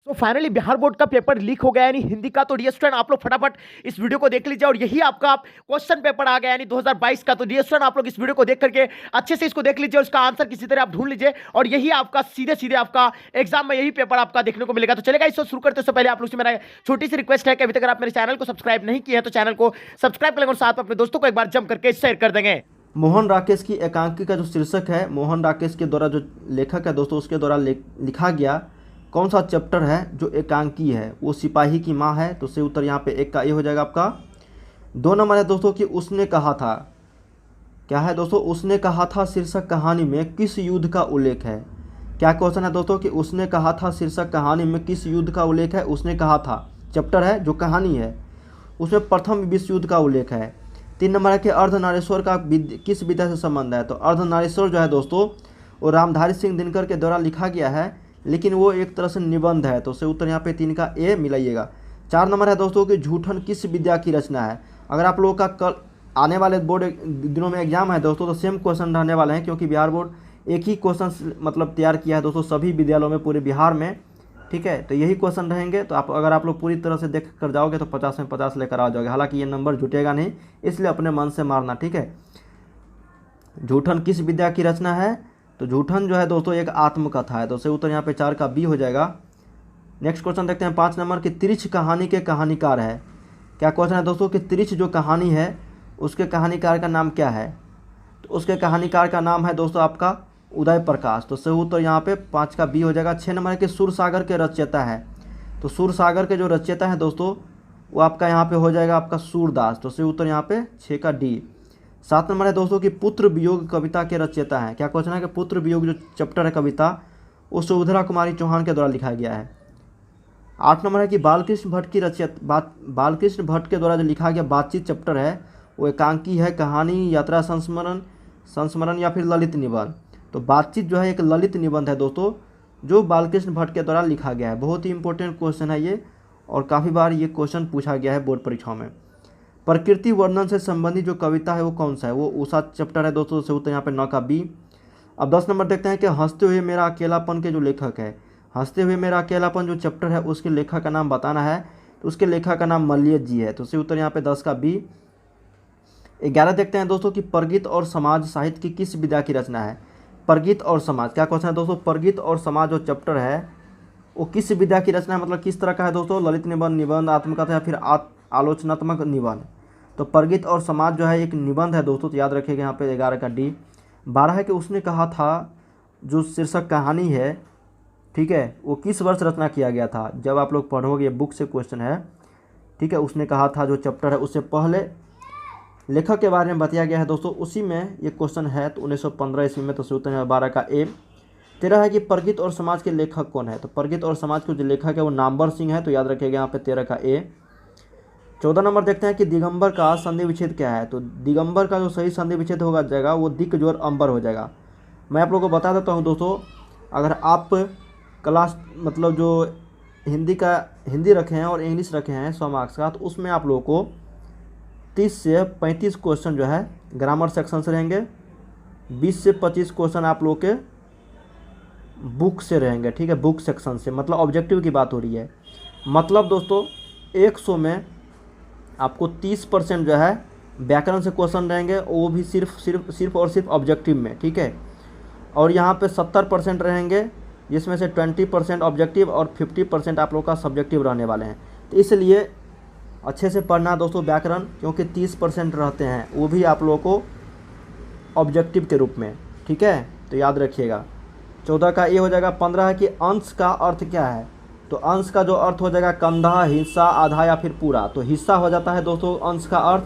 तो finally Bihar board का paper leak हो गया यानी हिंदी का। तो डियर स्टूडेंट आप लोग फटाफट इस वीडियो को देख लीजिए और यही आपका क्वेश्चन पेपर आ गया यानी 2022 का। तो डियर स्टूडेंट आप लोग इस वीडियो को देख करके अच्छे से इसको देख लीजिए और इसका आंसर किसी तरह आप ढूंढ लीजिए और यही आपका सीधे सीधे आपका एग्जाम में यही पेपर आपका देखने को मिलेगा। तो चलेगा इसको शुरू करते उससे पहले आप लोग से मेरा छोटी सी रिक्वेस्ट है कि अभी तक आप मेरे चैनल को सब्सक्राइब नहीं किया है तो चैनल को सब्सक्राइब करेंगे और साथ में अपने दोस्तों को एक बार जम करके शेयर कर देंगे। मोहन राकेश की एकांकी का जो शीर्षक है, मोहन राकेश के द्वारा जो लेखक है दोस्तों उसके द्वारा लिखा गया कौन सा चैप्टर है जो एकांकी है? वो सिपाही की माँ है। तो सही उत्तर यहाँ पे एक का ये हो जाएगा आपका। 2 नंबर है दोस्तों कि उसने कहा था, क्या है दोस्तों? उसने कहा था शीर्षक कहानी में किस युद्ध का उल्लेख है? क्या क्वेश्चन है दोस्तों कि उसने कहा था शीर्षक कहानी में किस युद्ध का उल्लेख है? उसने कहा था चैप्टर है जो कहानी है उसमें प्रथम विश्व युद्ध का उल्लेख है। 3 नंबर है कि अर्धनारीश्वर का किस विधा से संबंध है? तो अर्धनारीश्वर जो है दोस्तों वो रामधारी सिंह दिनकर के द्वारा लिखा गया है, लेकिन वो एक तरह से निबंध है। तो सही उत्तर यहाँ पे 3 का ए मिलाइएगा। 4 नंबर है दोस्तों कि झूठन किस विद्या की रचना है? अगर आप लोगों का कल आने वाले बोर्ड दिनों में एग्जाम है दोस्तों तो सेम क्वेश्चन रहने वाले हैं, क्योंकि बिहार बोर्ड एक ही क्वेश्चन मतलब तैयार किया है दोस्तों सभी विद्यालयों में पूरे बिहार में। ठीक है, तो यही क्वेश्चन रहेंगे। तो अगर आप लोग पूरी तरह से देख कर जाओगे तो 50 में 50 लेकर आ जाओगे। हालांकि ये नंबर जुटेगा नहीं, इसलिए अपने मन से मारना। ठीक है, झूठन किस विद्या की रचना है? तो झूठन जो है दोस्तों एक आत्मकथा है। तो सही उत्तर यहाँ पे 4 का बी हो जाएगा। नेक्स्ट क्वेश्चन देखते हैं 5 नंबर की तिरिछ कहानी के कहानीकार है। क्या क्वेश्चन है दोस्तों कि तिरिछ जो कहानी है उसके कहानीकार का नाम क्या है? तो उसके कहानीकार का नाम है दोस्तों आपका उदय प्रकाश। तो सही उत्तर यहाँ पे 5 का बी हो जाएगा। 6 नंबर के सूरसागर के रचयिता है। तो सूरसागर के जो रचयिता है दोस्तों वो आपका यहाँ पे हो जाएगा आपका सूरदास। तो सही उत्तर यहाँ पे 6 का डी। 7 नंबर है दोस्तों कि पुत्र वियोग कविता के रचयिता है। क्या क्वेश्चन है कि पुत्र वियोग जो चैप्टर है कविता वो सुभद्रा कुमारी चौहान के द्वारा लिखा गया है। 8 नंबर है कि बालकृष्ण भट्ट के द्वारा जो लिखा गया बातचीत चैप्टर है वो एकांकी है, कहानी, यात्रा, संस्मरण या फिर ललित निबंध? तो बातचीत जो है एक ललित निबंध है दोस्तों जो बालकृष्ण भट्ट के द्वारा लिखा गया है। बहुत ही इंपॉर्टेंट क्वेश्चन है ये और काफ़ी बार ये क्वेश्चन पूछा गया है बोर्ड परीक्षाओं में। प्रकृति वर्णन से संबंधित जो कविता है वो कौन सा है? वो उषा चैप्टर है दोस्तों। से उत्तर यहाँ पे 9 का बी। अब 10 नंबर देखते हैं कि हंसते हुए मेरा अकेलापन के जो लेखक है, हंसते हुए मेरा अकेलापन जो चैप्टर है उसके लेखक का नाम बताना है। तो उसके लेखक का नाम मल्लियत जी है। तो सही उत्तर यहाँ पे 10 का बी। 11 देखते हैं दोस्तों कि परगीत और समाज साहित्य की किस विधा की रचना है? परगीत और समाज, क्या क्वेश्चन है दोस्तों? परगीत और समाज जो चैप्टर है वो किस विधा की रचना है, मतलब किस तरह का है दोस्तों? ललित निबंध, निबंध, आत्मकथा या फिर आलोचनात्मक निबंध? तो परगीत और समाज जो है एक निबंध है दोस्तों। तो याद रखिएगा यहाँ पे 11 का डी। 12 है कि उसने कहा था जो शीर्षक कहानी है, ठीक है, वो किस वर्ष रचना किया गया था? जब आप लोग पढ़ोगे बुक से क्वेश्चन है, ठीक है। उसने कहा था जो चैप्टर है उससे पहले लेखक के बारे में बताया गया है दोस्तों, उसी में ये क्वेश्चन है। तो 1915 ईस्वी में। तो सही उत्तर है 12 का ए। 13 है कि परगीत और समाज के लेखक कौन है? तो परगीत और समाज के जो लेखक है वो नामवर सिंह है। तो याद रखिएगा यहाँ पे 13 का ए। 14 नंबर देखते हैं कि दिगंबर का संधि विच्छेद क्या है? तो दिगंबर का जो सही संधि विच्छेद होगा जाएगा वो दिक जोर अंबर हो जाएगा। मैं आप लोगों को बता देता हूँ दोस्तों, अगर आप क्लास मतलब जो हिंदी रखे हैं और इंग्लिश रखे हैं 100 मार्क्स का, तो उसमें आप लोगों को 30 से 35 क्वेश्चन जो है ग्रामर सेक्शन से रहेंगे, 20 से 25 क्वेश्चन आप लोगों के बुक से रहेंगे। ठीक है, बुक सेक्शन से, मतलब ऑब्जेक्टिव की बात हो रही है। मतलब दोस्तों 100 में आपको 30% जो है व्याकरण से क्वेश्चन रहेंगे, वो भी सिर्फ और सिर्फ ऑब्जेक्टिव में। ठीक है, और यहाँ पे 70% रहेंगे जिसमें से 20% ऑब्जेक्टिव और 50% आप लोग का सब्जेक्टिव रहने वाले हैं। तो इसलिए अच्छे से पढ़ना दोस्तों व्याकरण, क्योंकि 30% रहते हैं वो भी आप लोगों को ऑब्जेक्टिव के रूप में। ठीक है, तो याद रखिएगा। 14 का ये हो जाएगा। 15 है कि अंश का अर्थ क्या है? तो अंश का जो अर्थ हो जाएगा कंधा, हिस्सा, आधा या फिर पूरा। तो हिस्सा हो जाता है दोस्तों अंश का अर्थ।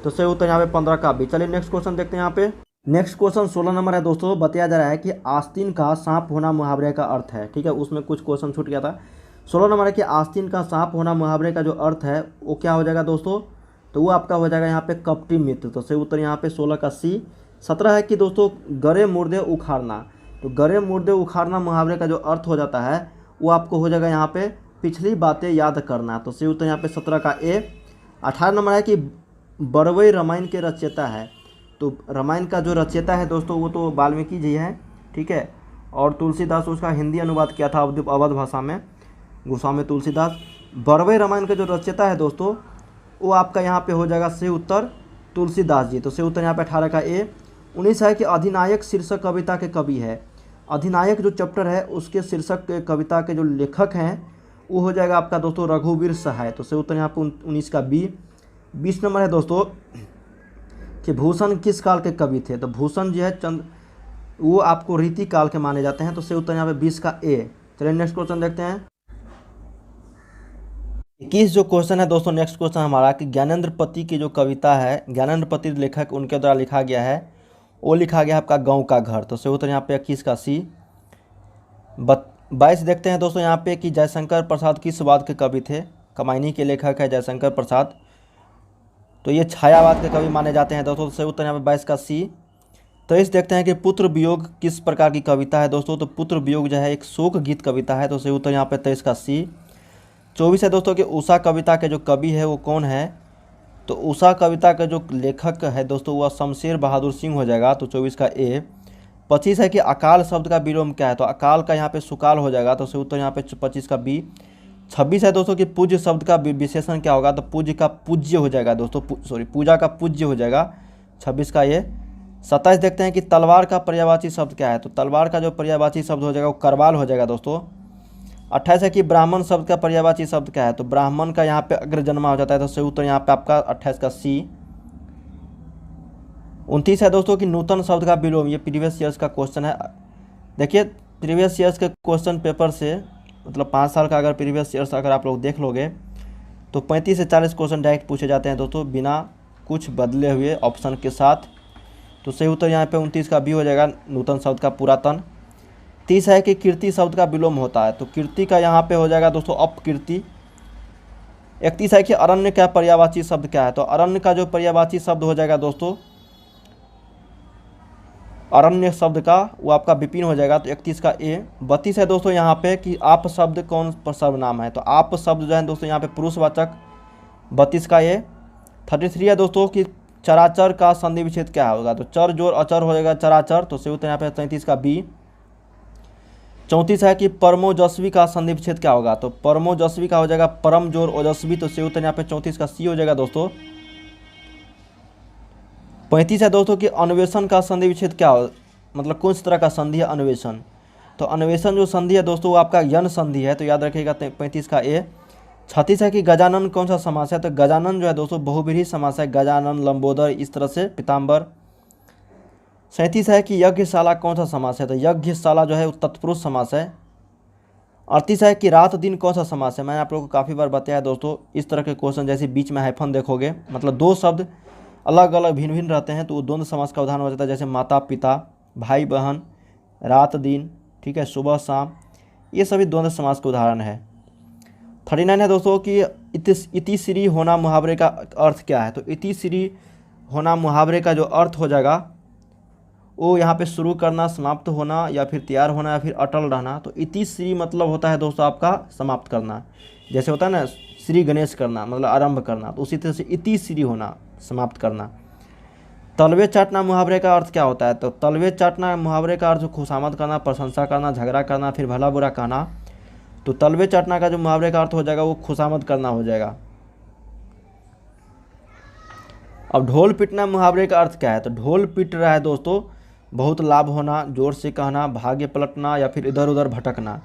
तो सही उत्तर यहाँ पे 15 का भी। चलिए नेक्स्ट क्वेश्चन देखते हैं। यहाँ पे नेक्स्ट क्वेश्चन 16 नंबर है दोस्तों। बताया जा रहा है कि आस्तीन का सांप होना मुहावरे का अर्थ है। ठीक है, उसमें कुछ क्वेश्चन छूट गया था। 16 नंबर है कि आस्तीन का सांप होना मुहावरे का जो अर्थ है वो क्या हो जाएगा दोस्तों? तो वो आपका हो जाएगा यहाँ पे कपटी मित्र। तो सही उत्तर यहाँ पे 16 का सी। 17 है कि दोस्तों गरे मुर्दे उखाड़ना। तो गरे मुर्दे उखाड़ना मुहावरे का जो अर्थ हो जाता है वो आपको हो जाएगा यहाँ पे पिछली बातें याद करना। तो सही उत्तर यहाँ पे 17 का ए। 18 नंबर है कि बरवई रामायण के रचयिता है। तो रामायण का जो रचयिता है दोस्तों वो तो वाल्मीकि जी हैं। ठीक है, और तुलसीदास उसका हिंदी अनुवाद किया था अवध भाषा में। गोस्वामी तुलसीदास। 12वें रामायण का जो रचयिता है दोस्तों वो आपका यहाँ पे हो जाएगा सही उत्तर तुलसीदास जी। तो सही उत्तर यहाँ पे 18 का ए। 19 है कि अधिनायक शीर्षक कविता के कवि है। अधिनायक जो चैप्टर है उसके शीर्षक के कविता के जो लेखक हैं वो हो जाएगा आपका दोस्तों रघुवीर सहाय। तो सही उत्तर यहाँ पे 19 का बी। 20 नंबर है दोस्तों कि भूषण किस काल के कवि थे। तो भूषण जो है वो आपको रीति काल के माने जाते हैं। तो सही उत्तर यहाँ पे 20 का ए। चलिए नेक्स्ट क्वेश्चन देखते हैं। 21 जो क्वेश्चन है दोस्तों, नेक्स्ट क्वेश्चन हमारा कि ज्ञानेंद्र पति की जो कविता है, ज्ञानेंद्र पति लेखक उनके द्वारा लिखा गया है, वो लिखा गया है आपका गांव का घर। तो सही उत्तर यहाँ पे 21 का सी। 22 देखते हैं दोस्तों यहाँ पे कि जयशंकर प्रसाद किस वाद के कवि थे। कमायनी के लेखक है जयशंकर प्रसाद, तो ये छायावाद के कवि माने जाते हैं दोस्तों। तो सही उत्तर यहाँ पे 22 का सी। 23 देखते हैं कि पुत्र वियोग किस प्रकार की कविता है दोस्तों। तो पुत्र वियोग जो है एक शोक गीत कविता है। तो सही उत्तर यहाँ पे 23 का सी। 24 है दोस्तों कि उषा कविता के जो कवि है वो कौन है। तो उषा कविता का जो लेखक है दोस्तों वह शमशेर बहादुर सिंह हो जाएगा। तो 24 का ए। 25 है कि अकाल शब्द का विलोम क्या है। तो अकाल का यहाँ पे सुकाल हो जाएगा। तो सही उत्तर यहाँ पे 25 का बी। 26 है दोस्तों कि पूज्य शब्द का विशेषण क्या होगा। तो पूज्य का पूज्य हो जाएगा दोस्तों, पूजा का पूज्य हो जाएगा। 26 का ये। 27 देखते हैं कि तलवार का पर्यायवाची शब्द क्या है। तो तलवार का जो पर्यायवाची शब्द हो जाएगा वो करवाल हो जाएगा दोस्तों। 28 है कि ब्राह्मण शब्द का पर्यायवाची शब्द क्या है। तो ब्राह्मण का यहाँ पे अग्रजन्मा हो जाता है। तो सही उत्तर यहाँ पे आपका 28 का सी। 29 है दोस्तों कि नूतन शब्द का विलोम, ये प्रीवियस ईयर्स का क्वेश्चन है। देखिए प्रीवियस ईयर्स के क्वेश्चन पेपर से मतलब 5 साल का अगर प्रीवियस ईयर्स अगर आप लोग देख लोगे तो 35 से 40 क्वेश्चन डायरेक्ट पूछे जाते हैं दोस्तों बिना कुछ बदले हुए ऑप्शन के साथ। तो सही उत्तर यहाँ पे 29 का बी हो जाएगा, नूतन शब्द का पुरातन। 30 है कि कीर्ति शब्द का विलोम होता है। तो कीर्ति का यहाँ पे हो जाएगा दोस्तों अपकीर्ति। 31 है कि अरण्य का पर्यायवाची शब्द क्या है। तो अरण्य का जो पर्यायवाची शब्द हो जाएगा दोस्तों अरण्य शब्द का वो आपका विपिन हो जाएगा। तो 31 का ए। 32 है दोस्तों यहाँ पे कि आप शब्द कौन सर्वनाम है। तो आप शब्द जो है दोस्तों यहाँ पे पुरुषवाचक। 32 का ए। 33 है दोस्तों कि चराचर का संधि विच्छेद क्या होगा। तो चर जोर अचर हो जाएगा चराचर। तो सही उत्तर यहाँ पे 33 का बी। 34 है कि परमोजस्वी का संधि विच्छेद क्या होगा। तो परमोजस्वी का हो जाएगा परम जोर ओजस्वी। तो सही उत्तर यहाँ पे 34 का सी हो जाएगा दोस्तों। 35 है दोस्तों कि अन्वेषण का संधि विच्छेद क्या हो, मतलब कौन सी तरह का संधि है अन्वेषण। तो अन्वेषण जो संधि है दोस्तों वो आपका यन संधि है। तो याद रखिएगा 35 का ए। 36 है कि गजानन कौन सा समास है। तो गजानन जो है दोस्तों बहुव्रीहि समास है। गजानन लंबोदर इस तरह से पीताम्बर। 37 है कि यज्ञशाला कौन सा समास है। तो यज्ञशाला जो है वो तत्पुरुष समास है। 38 है कि रात दिन कौन सा समास है। मैंने आप लोगों को काफ़ी बार बताया दोस्तों इस तरह के क्वेश्चन जैसे बीच में हाइफन देखोगे मतलब दो शब्द अलग अलग भिन्न भिन्न रहते हैं तो वो द्वंद्व समास का उदाहरण हो जाता है। जैसे माता पिता, भाई बहन, रात दिन, ठीक है, सुबह शाम, ये सभी द्वंद्व समास के उदाहरण है। 39 है दोस्तों कि इतिश्री होना मुहावरे का अर्थ क्या है। तो इतिश्री होना मुहावरे का जो अर्थ हो जाएगा वो यहाँ पे शुरू करना, समाप्त होना, या फिर तैयार होना, या फिर अटल रहना। तो इतिश्री मतलब होता है दोस्तों आपका समाप्त करना। जैसे होता है ना श्री गणेश करना मतलब आरंभ करना, तो उसी तरह से इतिश्री होना समाप्त करना। तलवे चाटना मुहावरे का अर्थ क्या होता है। तो तलवे चाटना मुहावरे का अर्थ खुशामद करना, प्रशंसा करना, झगड़ा करना, फिर भला बुरा कहना। तो तलवे चाटना का जो मुहावरे का अर्थ हो जाएगा वो खुशामद करना हो जाएगा। अब ढोल पिटना मुहावरे का अर्थ क्या है। तो ढोल पिट रहा है दोस्तों बहुत लाभ होना, जोर से कहना, भाग्य पलटना, या फिर इधर उधर भटकना।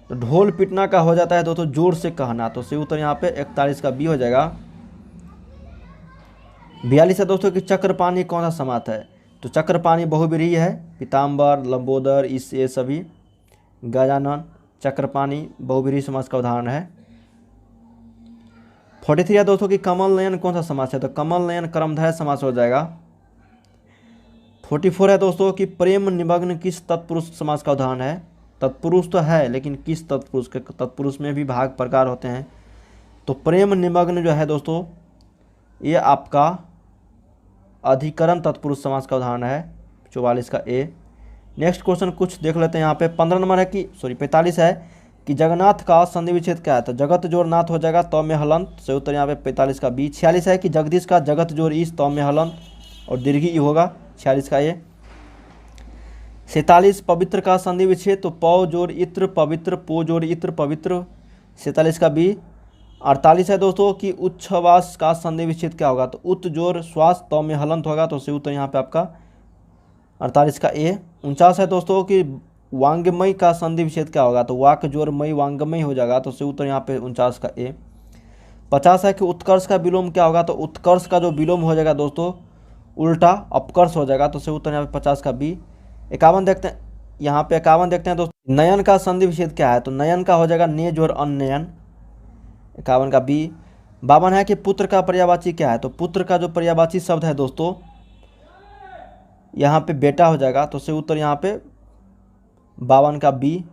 तो ढोल पिटना का हो जाता है दोस्तों जोर से कहना। तो सही उत्तर यहाँ पे 41 का बी हो जाएगा। 42 है दोस्तों कि चक्रपाणी कौन सा समास है। तो चक्रपाणी बहुव्रीहि है। पीताम्बर, लंबोदर, इस ये सभी। गजानन, चक्रपाणी बहुव्रीहि समास का उदाहरण है। 43 है दोस्तों कि कमल नयन कौन सा समास है। तो कमल नयन कर्मधारय समास हो जाएगा। 44 है दोस्तों कि प्रेम निमग्न किस तत्पुरुष समास का उदाहरण है। तत्पुरुष तो है लेकिन किस तत्पुरुष के, तत्पुरुष में भी भाग प्रकार होते हैं। तो प्रेम निमग्न जो है दोस्तों ये आपका अधिकरण तत्पुरुष समास का उदाहरण है। 44 का ए। नेक्स्ट क्वेश्चन कुछ देख लेते हैं यहाँ पे। 15 नंबर है कि 45 है कि जगन्नाथ का संधि विच्छेद क्या है। तो जगत जोर नाथ हो जाएगा तो में हलंत। सही उत्तर यहाँ पे 45 का बी। 46 है कि जगदीश का जगत जोर ईस तो में हलंत और दीर्घी ई होगा। 46 का ए। 47 पवित्र का संधि विच्छेद। तो पौ जोर इत्र पवित्र, पो जोर इत्र पवित्र, 47 का बी। 48 है दोस्तों कि उच्छ्वास का संधि विच्छेद क्या होगा, तो उत जोर श्वास तो में हलंत होगा, तो सही उत्तर यहाँ पे आपका 48 का ए। 49 है दोस्तों कि वांग्मय का संधि विच्छेद क्या होगा, तो वाक जोर मई वांग्मय हो जाएगा, तो सही उत्तर यहाँ पे 49 का ए। 50 है कि उत्कर्ष का विलोम क्या होगा, तो उत्कर्ष का जो विलोम हो जाएगा दोस्तों उल्टा अपकर्ष हो जाएगा, तो सही उत्तर यहाँ पे 50 का बी। 51 देखते हैं, यहाँ पे 51 देखते हैं दोस्तों, नयन का संधि विच्छेद क्या है, तो नयन का हो जाएगा ने जोर अनयन, 51 का बी। 52 है कि पुत्र का पर्यायवाची क्या है, तो पुत्र का जो पर्यायवाची शब्द है दोस्तों यहाँ पे बेटा हो जाएगा, तो सही उत्तर यहाँ पे 52 का बी।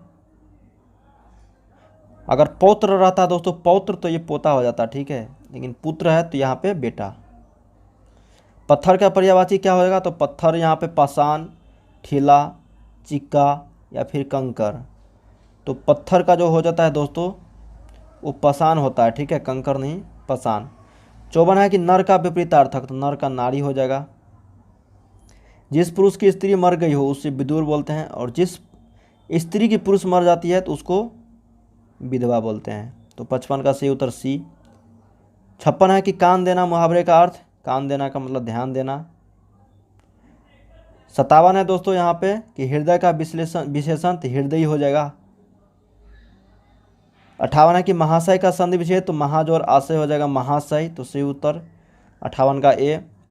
अगर पौत्र रहता दोस्तों पौत्र तो ये पोता हो जाता, ठीक है, लेकिन पुत्र है तो यहाँ पे बेटा। पत्थर का पर्यायवाची क्या होगा, तो पत्थर यहाँ पे पाषाण, ठीला, चिक्का या फिर कंकर, तो पत्थर का जो हो जाता है दोस्तों वो पाषाण होता है, ठीक है, कंकर नहीं पाषाण। 54 है कि नर का विपरीतार्थक, तो नर का नारी हो जाएगा। जिस पुरुष की स्त्री मर गई हो उसे विदुर बोलते हैं, और जिस स्त्री की पुरुष मर जाती है तो उसको विधवा बोलते हैं, तो 55 का सही उत्तर सी। 56 है कि कान देना मुहावरे का अर्थ, कान देना का मतलब ध्यान देना। 57 है दोस्तों यहाँ पे कि हृदय का विशेषण तो हृदय हो जाएगा। 58 है कि महाशय का संधि विच्छेद, तो महाज और आशय हो जाएगा महाशय, तो सही उत्तर 58 का ए।